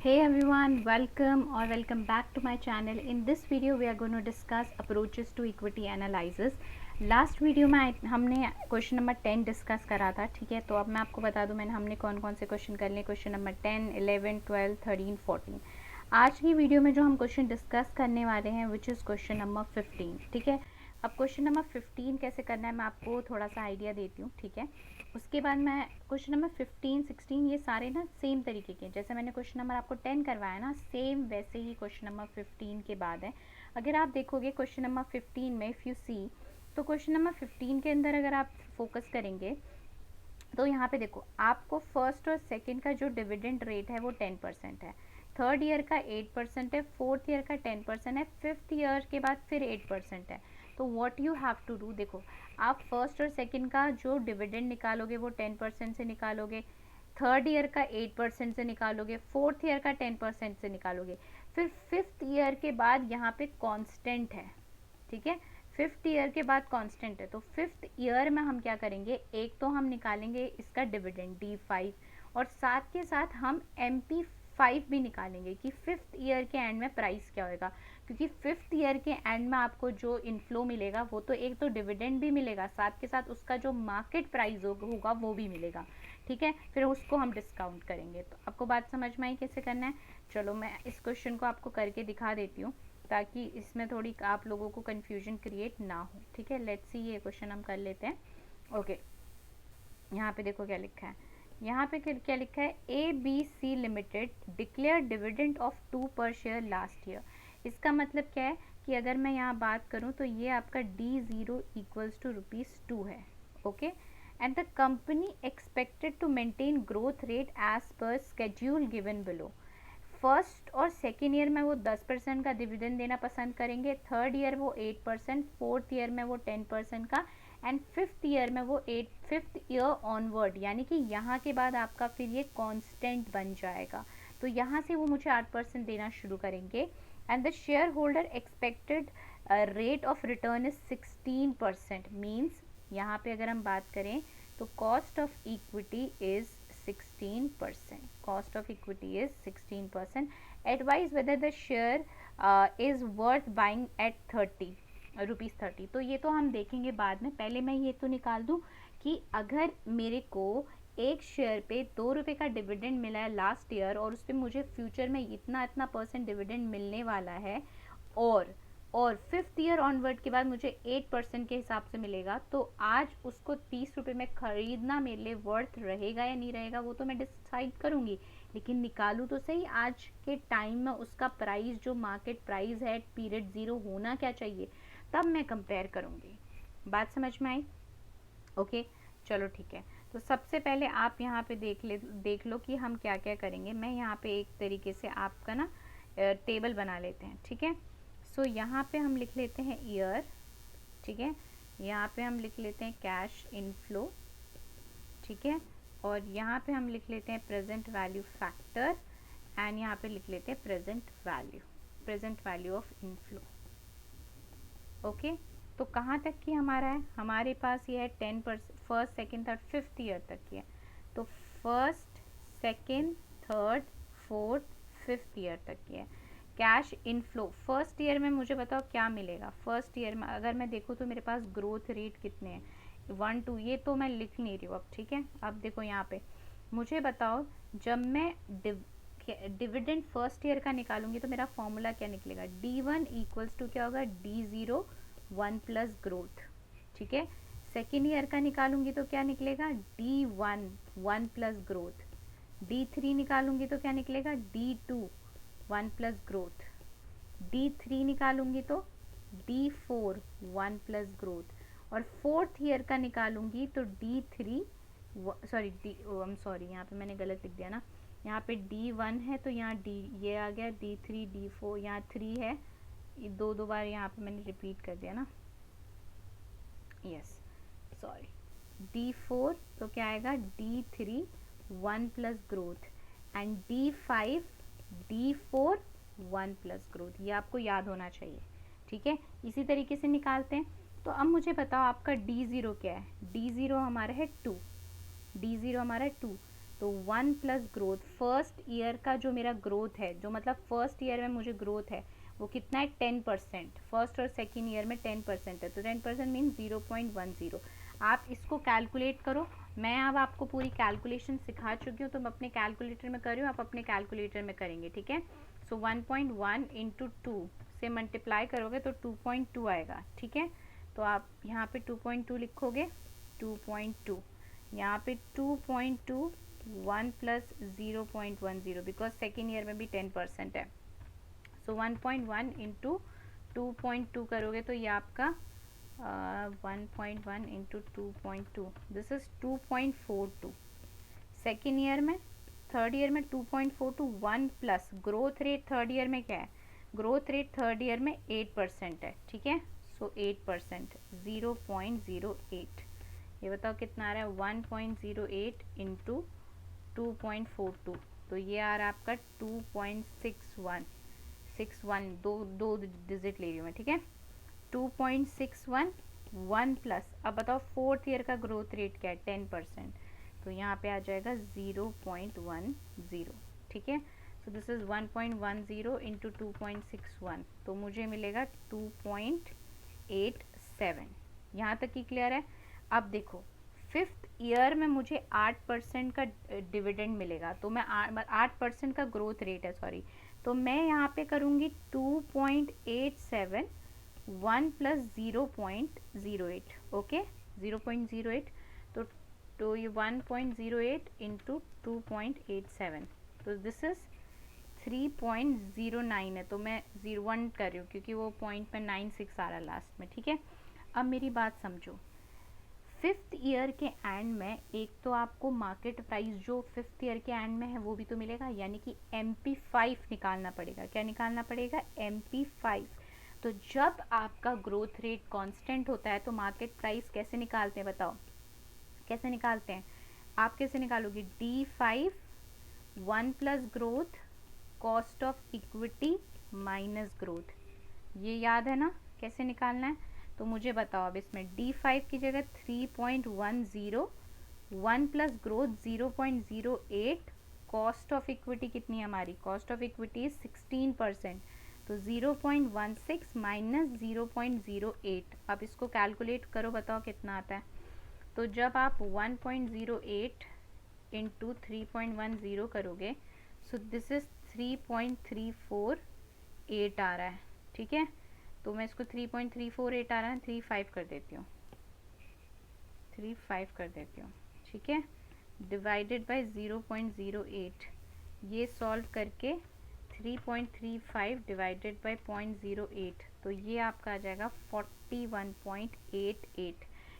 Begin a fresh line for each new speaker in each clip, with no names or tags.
Hey everyone, welcome or welcome back to my channel. In this video we are going to discuss approaches to equity analysis. Last video में हमने question number 10 discuss करा था, ठीक है। तो अब मैं आपको बता दूं हमने कौन कौन से क्वेश्चन कर लिए, क्वेश्चन नंबर 10, 11, 12, 13, 14। आज की वीडियो में जो हम क्वेश्चन डिस्कस करने वाले हैं विच इज़ क्वेश्चन नंबर 15, ठीक है। अब क्वेश्चन नंबर 15 कैसे करना है मैं आपको थोड़ा सा आइडिया देती हूँ, ठीक है। उसके बाद मैं क्वेश्चन नंबर 15, 16 ये सारे ना सेम तरीके के, जैसे मैंने क्वेश्चन नंबर आपको 10 करवाया ना, सेम वैसे ही क्वेश्चन नंबर 15 के बाद है। अगर आप देखोगे क्वेश्चन नंबर 15 में इफ़ यू सी, तो क्वेश्चन नंबर 15 के अंदर अगर आप फोकस करेंगे तो यहाँ पे देखो आपको फर्स्ट और सेकंड का जो डिविडेंड रेट है वो 10% है, थर्ड ईयर का 8% है, फोर्थ ईयर का 10% है, फिफ्थ ईयर के बाद फिर 8% है। तो what you have to do, देखो आप फर्स्ट और सेकंड का जो डिविडेंड निकालोगे वो 10% से निकालोगे, थर्ड ईयर का 8% से निकालोगे, फोर्थ ईयर का 10% से निकालोगे, फिर फिफ्थ ईयर के बाद यहाँ पे कांस्टेंट है, ठीक है। फिफ्थ ईयर के बाद कांस्टेंट है, तो फिफ्थ ईयर में हम क्या करेंगे, एक तो हम निकालेंगे इसका डिविडेंड D5 और साथ के साथ हम MP5 भी निकालेंगे कि फिफ्थ ईयर के एंड में प्राइस क्या होगा, क्योंकि फिफ्थ ईयर के एंड में आपको जो इनफ्लो मिलेगा वो तो एक तो डिविडेंड भी मिलेगा, साथ के साथ उसका जो मार्केट प्राइस होगा वो भी मिलेगा, ठीक है। फिर उसको हम डिस्काउंट करेंगे। तो आपको बात समझ में आई कैसे करना है। चलो मैं इस क्वेश्चन को आपको करके दिखा देती हूँ ताकि इसमें थोड़ी आप लोगों को कंफ्यूजन क्रिएट ना हो, ठीक है। लेट्स सी ये क्वेश्चन हम कर लेते हैं। ओके, यहाँ पे देखो क्या लिखा है, यहाँ पे क्या लिखा है, ABC limited declare dividend of 2 पर शेयर लास्ट ईयर। इसका मतलब क्या है कि अगर मैं यहाँ बात करूँ तो ये आपका D0 इक्वल्स टू ₹2 है, okay. And the company expected to maintain growth rate as per schedule given below. First और सेकेंड ईयर में वो 10% का डिविडेंड देना पसंद करेंगे, थर्ड ईयर वो 8%, फोर्थ ईयर में वो 10% का, एंड फिफ्थ ईयर में वो फिफ्थ ईयर ऑनवर्ड, यानी कि यहाँ के बाद आपका फिर ये कांस्टेंट बन जाएगा। तो यहाँ से वो मुझे 8% देना शुरू करेंगे। And the share holder expected rate of return is 16%। Means यहाँ पे अगर हम बात करें तो cost of equity is 16%. Cost of equity is 16%. Advise whether the share is worth buying at 30 rupees 30। तो ये तो हम देखेंगे बाद में, पहले मैं ये तो निकाल दूँ कि अगर मेरे को एक शेयर पे 2 रुपये का डिविडेंड मिला है लास्ट ईयर और उस पर मुझे फ्यूचर में इतना इतना % डिविडेंड मिलने वाला है और फिफ्थ ईयर ऑनवर्ड के बाद मुझे 8% के हिसाब से मिलेगा, तो आज उसको 30 रुपये में ख़रीदना मेरे लिए वर्थ रहेगा या नहीं रहेगा वो तो मैं डिसाइड करूँगी, लेकिन निकालूँ तो सही आज के टाइम में उसका प्राइस जो मार्केट प्राइस है पीरियड 0 होना क्या चाहिए, तब मैं कंपेयर करूँगी। बात समझ में आई? ओके, चलो ठीक है। तो सबसे पहले आप यहाँ पे देख लो कि हम क्या क्या करेंगे। मैं यहाँ पे एक तरीके से आपका ना टेबल बना लेते हैं, ठीक है। सो यहाँ पे हम लिख लेते हैं ईयर, ठीक है। यहाँ पे हम लिख लेते हैं कैश इनफ्लो, ठीक है। और यहाँ पे हम लिख लेते हैं प्रेजेंट वैल्यू फैक्टर, एंड यहाँ पे लिख लेते हैं present value of inflow, okay. तो कहाँ तक की हमारा है, हमारे पास ये है 10%, first second third fifth year तक की है। तो first second third fourth fifth year तक की है। कैश इनफ्लो फर्स्ट ईयर में मुझे बताओ क्या मिलेगा। फर्स्ट ईयर में अगर मैं देखूँ तो मेरे पास ग्रोथ रेट कितने हैं, 1 2, ये तो मैं लिख नहीं रही हूँ अब, ठीक है। अब देखो यहाँ पे मुझे बताओ, जब मैं डिविडेंड फर्स्ट ईयर का निकालूंगी तो मेरा फॉर्मूला क्या निकलेगा, D1 इक्वल्स टू क्या होगा, D0 1 प्लस ग्रोथ, ठीक है। सेकेंड ईयर का निकालूंगी तो क्या निकलेगा, D1 1 प्लस ग्रोथ, D3 निकालूंगी तो क्या निकलेगा, D2 1 प्लस ग्रोथ, D3 निकालूंगी तो D4 1 प्लस ग्रोथ, और फोर्थ ईयर का निकालूंगी तो D3 सॉरी यहाँ पे मैंने गलत लिख दिया ना, यहाँ पे D1 है तो यहाँ D ये आ गया, D3 D4 यहाँ 3 है, दो बार यहाँ पे मैंने रिपीट कर दिया ना, यस सॉरी, D4 तो क्या आएगा, D3 1 plus growth, and D5 D4 1 plus growth, ये आपको याद होना चाहिए, ठीक है। इसी तरीके से निकालते हैं। तो अब मुझे बताओ आपका D0 क्या है, D0 हमारा है 2, D0 हमारा 2, तो 1 प्लस ग्रोथ, फर्स्ट ईयर का जो मेरा ग्रोथ है, जो मतलब फर्स्ट ईयर में मुझे ग्रोथ है वो कितना है 10%, फर्स्ट और सेकेंड ईयर में 10% है, तो 10% मीन 0.10। आप इसको कैलकुलेट करो। मैं अब आपको पूरी कैलकुलेशन सिखा चुकी हूँ, तो मैं अपने कैलकुलेटर में कर रही हूँ, आप अपने कैलकुलेटर में करेंगे, ठीक है। सो 1.1 इंटू 2 से मल्टीप्लाई करोगे तो 2.2 आएगा, ठीक है। तो आप यहाँ पे 2.2 लिखोगे, 2.2 यहाँ पे 2.2 1 प्लस 0.10 बिकॉज सेकेंड ईयर में भी 10% है। सो 1.1 इंटू 2.2 करोगे तो ये आपका 1.1 into 2.2, this is 2.42। Second year में, थर्ड ईयर में 2.42 1 plus growth rate third year में क्या है, ग्रोथ रेट थर्ड ईयर में 8% है, ठीक है। सो 8% 0.08, ये बताओ कितना आ रहा है, 1.08 इंटू 2.42, तो ये आ रहा है आपका 2.61, दो डिजिट ले रही हूँ मैं, ठीक है। 2.61 1 प्लस, अब बताओ फोर्थ ईयर का ग्रोथ रेट क्या है 10%, तो यहाँ पे आ जाएगा 0.10, ठीक है। सो दिस इज़ 1.10 इंटू 2.61, तो मुझे मिलेगा 2.87। यहाँ तक ही क्लियर है। अब देखो फिफ्थ ईयर में मुझे 8% का डिविडेंड मिलेगा, तो मैं 8% का ग्रोथ रेट है, सॉरी, तो मैं यहाँ पे करूँगी 2.87 1 प्लस 0.08, ओके 0.08, तो ये 1.08 इंटू 2.87, तो दिस इज़ 3.09 है, तो मैं 01 कर रही हूँ क्योंकि वो पॉइंट में 96 आ रहा है लास्ट में, ठीक है। अब मेरी बात समझो, फिफ्थ ईयर के एंड में एक तो आपको मार्केट प्राइस जो फिफ्थ ईयर के एंड में है वो भी तो मिलेगा, यानी कि MP5 निकालना पड़ेगा। क्या निकालना पड़ेगा, MP5। तो जब आपका ग्रोथ रेट कांस्टेंट होता है तो मार्केट प्राइस कैसे निकालते हैं बताओ, कैसे निकालते हैं, आप कैसे निकालोगे, D5 1 plus growth cost of equity minus growth, ये याद है ना कैसे निकालना है। तो मुझे बताओ अब इसमें D5 की जगह 3.10, 1 plus growth 0.08, cost of equity कितनी है हमारी, कॉस्ट ऑफ इक्विटी इज 16%, तो 0.16 माइनस 0.08। अब इसको कैलकुलेट करो, बताओ कितना आता है। तो जब आप 1.08 इंटू 3.10 करोगे, सो दिस इज 3.348 आ रहा है, ठीक है। तो मैं इसको 3.348 आ रहा है 35 कर देती हूँ, 35 कर देती हूँ, ठीक है, डिवाइडेड बाय 0.08, ये सॉल्व करके 3.35 डिवाइडेड बाय 0.08, तो ये आपका आ जाएगा 41.88,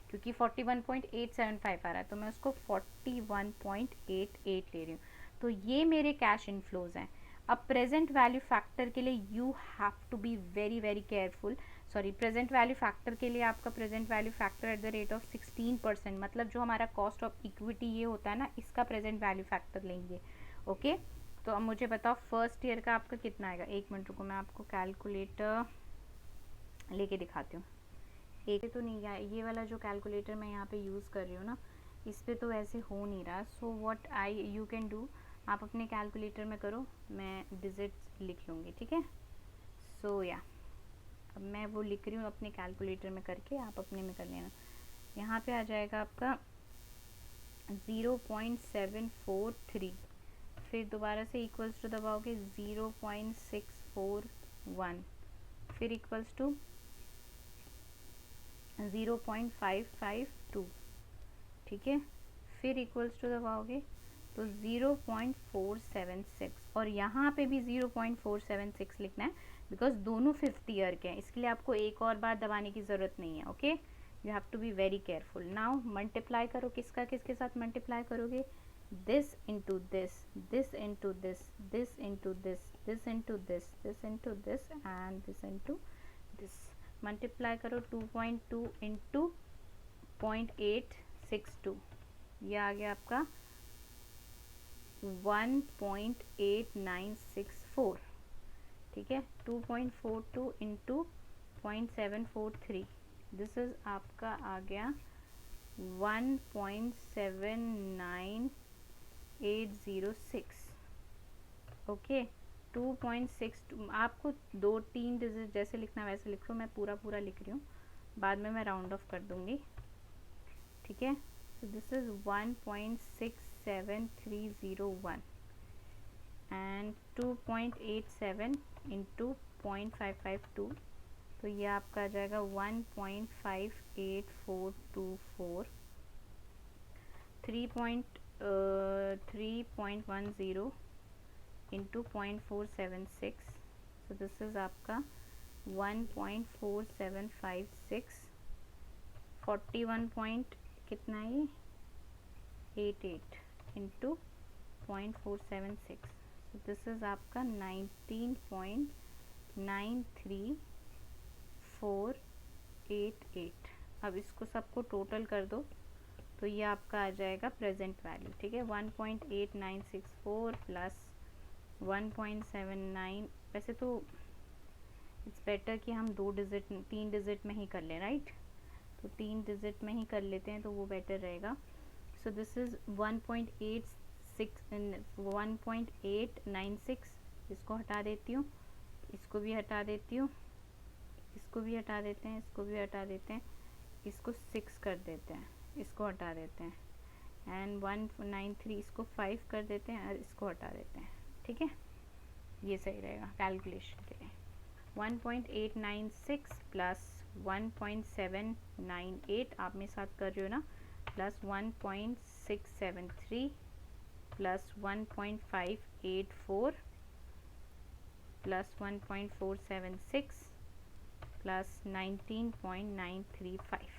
क्योंकि 41.875 आ रहा है तो मैं उसको 41.88 ले रही हूँ। तो ये मेरे कैश इनफ्लोज हैं। अब प्रेजेंट वैल्यू फैक्टर के लिए you have to be very very careful, sorry present value factor के लिए आपका present value factor at the rate of 16%, मतलब जो हमारा कॉस्ट ऑफ इक्विटी ये होता है ना, इसका प्रेजेंट वैल्यू फैक्टर लेंगे, ओके। तो अब मुझे बताओ फर्स्ट ईयर का आपका कितना आएगा, एक मिनट रुको मैं आपको कैलकुलेटर लेके दिखाती हूँ। एक तो नहीं है ये वाला जो कैलकुलेटर मैं यहाँ पे यूज़ कर रही हूँ ना, इस पर तो वैसे हो नहीं रहा। So what you can do, आप अपने कैलकुलेटर में करो, मैं डिजिट्स लिख लूँगी, ठीक है। सो या अब मैं वो लिख रही हूँ अपने कैलकुलेटर में करके, आप अपने में कर लेना। यहाँ पे आ जाएगा आपका 0.743, फिर दोबारा से इक्वल्स टू दबाओगे 0.641, फिर इक्वल्स टू 0.552, ठीक है, फिर इक्वल्स टू दबाओगे तो 0.476, और यहाँ पे भी 0.476 लिखना है बिकॉज दोनों फिफ्थ ईयर के हैं, इसके लिए आपको एक और बार दबाने की ज़रूरत नहीं है, okay. You have to be very careful. Now multiply करो, किसका किसके साथ मल्टीप्लाई करोगे, this into this, this into this, this into this, this into this, this into this and this into this, multiply करो 2.2 इंटू 0.862, ये आ गया आपका 1.8964, ठीक है। 2.42 इंटू 0.743, दिस इज आपका आ गया 1.79 806। ओके, 2.62। आपको 2-3 डिजिट जैसे लिखना वैसे लिख लो, मैं पूरा पूरा लिख रही हूँ, बाद में मैं राउंड ऑफ कर दूँगी, ठीक है। सो दिस इज़ 1.67301 एंड 2.87 इंटू 0.552, तो ये आपका आ जाएगा 1.58424, 3.10 इंटू 0.476, सो दिस इज़ आपका 1.4756, 41 पॉइंट कितना है ये 88 इंटू 0.476, सो दिस इज़ आपका 19.93488। अब इसको सबको टोटल कर दो तो ये आपका आ जाएगा प्रेजेंट वैल्यू, ठीक है। 1.8964 प्लस 1.79, वैसे तो इट्स बेटर कि हम 3 डिजिट में ही कर लें, राइट। तो 3 डिजिट में ही कर लेते हैं तो वो बेटर रहेगा। सो दिस इज़ 1.896, इसको हटा देती हूँ, इसको भी हटा देती हूँ, इसको भी हटा देते हैं, इसको भी हटा देते हैं, इसको 6 कर देते हैं, इसको हटा देते हैं, एंड 193, इसको 5 कर देते हैं और इसको हटा देते हैं, ठीक है। ये सही रहेगा कैलकुलेशन के लिए। 1.896 प्लस 1.798 आप मेरे साथ कर रहे हो ना, plus 1.673 plus 1.584 plus 1.476 plus 19.935,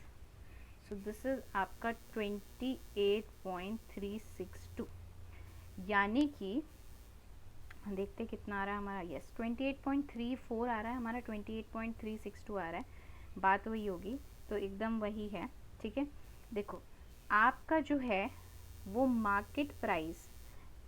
so this is आपका 28.362, यानी कि देखते कितना आ रहा है हमारा, यस 28.34 आ रहा है हमारा, 28.362 आ रहा है, बात वही होगी, तो एकदम वही है, ठीक है। देखो आपका जो है वो मार्केट प्राइस,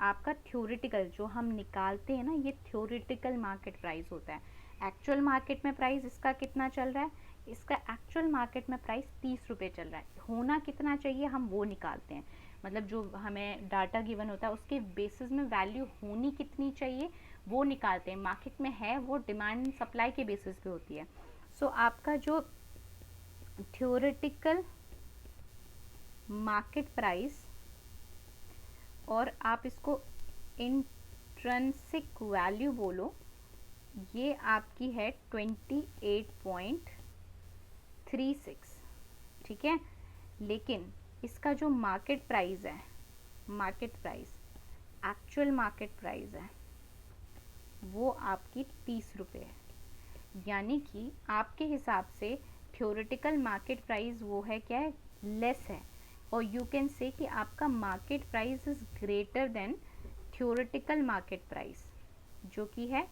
आपका थ्योरेटिकल जो हम निकालते हैं ना, ये थ्योरेटिकल मार्केट प्राइस होता है। एक्चुअल मार्केट में प्राइस इसका कितना चल रहा है, इसका एक्चुअल मार्केट में प्राइस 30 रुपये चल रहा है, होना कितना चाहिए हम वो निकालते हैं, मतलब जो हमें डाटा गिवन होता है उसके बेसिस में वैल्यू होनी कितनी चाहिए वो निकालते हैं। मार्केट में है वो डिमांड एंड सप्लाई के बेसिस पे होती है। सो आपका जो थ्योरेटिकल मार्केट प्राइस और आप इसको इंट्रिंसिक वैल्यू बोलो, ये आपकी है 28.36, ठीक है। लेकिन इसका जो मार्केट प्राइस है, market price actual market price है वो आपकी 30 रुपये है, यानी कि आपके हिसाब से थ्योरेटिकल मार्केट प्राइस वो है क्या है, लेस है, और यू कैन से कि आपका market price is greater than theoretical market price, जो कि है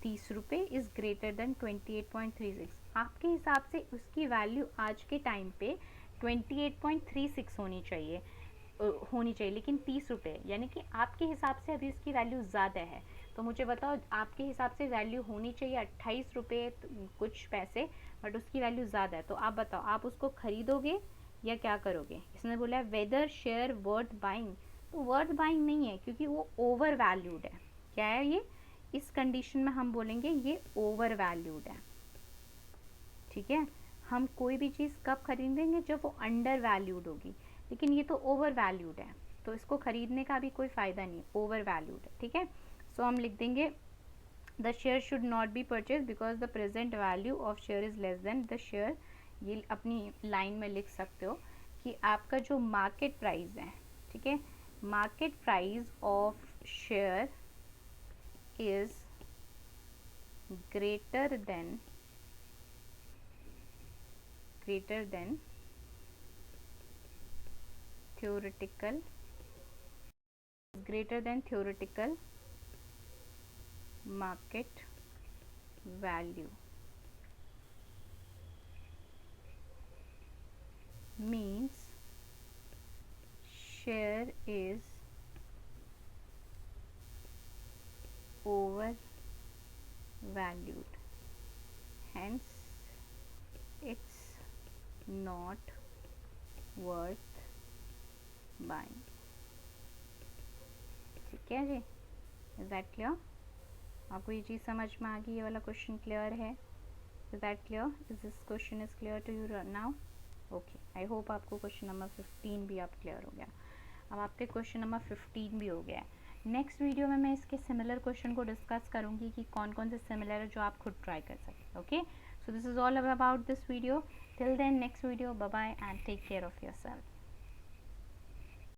30 रुपये, इज़ ग्रेटर देन 28.36। आपके हिसाब से उसकी वैल्यू आज के टाइम पे 28.36 होनी चाहिए, लेकिन 30 रुपये, यानी कि आपके हिसाब से अभी उसकी वैल्यू ज़्यादा है। तो मुझे बताओ आपके हिसाब से वैल्यू होनी चाहिए 28 रुपये कुछ पैसे, बट उसकी वैल्यू ज़्यादा है, तो आप बताओ आप उसको खरीदोगे या क्या करोगे। इसने बोला है वेदर शेयर वर्थ बाइंग, तो वर्थ बाइंग नहीं है क्योंकि वो ओवर वैल्यूड है। क्या है ये, इस कंडीशन में हम बोलेंगे ये ओवर वैल्यूड है, ठीक है। हम कोई भी चीज़ कब खरीदेंगे, जब वो अंडर वैल्यूड होगी, लेकिन ये तो ओवर वैल्यूड है, तो इसको खरीदने का भी कोई फ़ायदा नहीं, ओवर वैल्यूड है, ठीक है। सो हम लिख देंगे the share should not be purchase because the present value of share is less than the share. ये अपनी लाइन में लिख सकते हो कि आपका जो मार्केट प्राइस है, ठीक है, market price of share is greater than theoretical market value, means share is overvalued, hence it's not worth buying। ठीक है जी, इज़ दैट क्लियर? आपको ये चीज़ समझ में आ गई, ये वाला क्वेश्चन क्लियर है? Is that clear? Is this question is clear to you now? Okay, I hope आपको क्वेश्चन नंबर 15 भी आप क्लियर हो गया। अब आपके क्वेश्चन नंबर 15 भी हो गया है। नेक्स्ट वीडियो में मैं इसके सिमिलर क्वेश्चन को डिस्कस करूँगी कि कौन कौन से सिमिलर है जो आप खुद ट्राई कर सकते। Okay, so this is all about this video. Till then next video, bye bye and take care of yourself.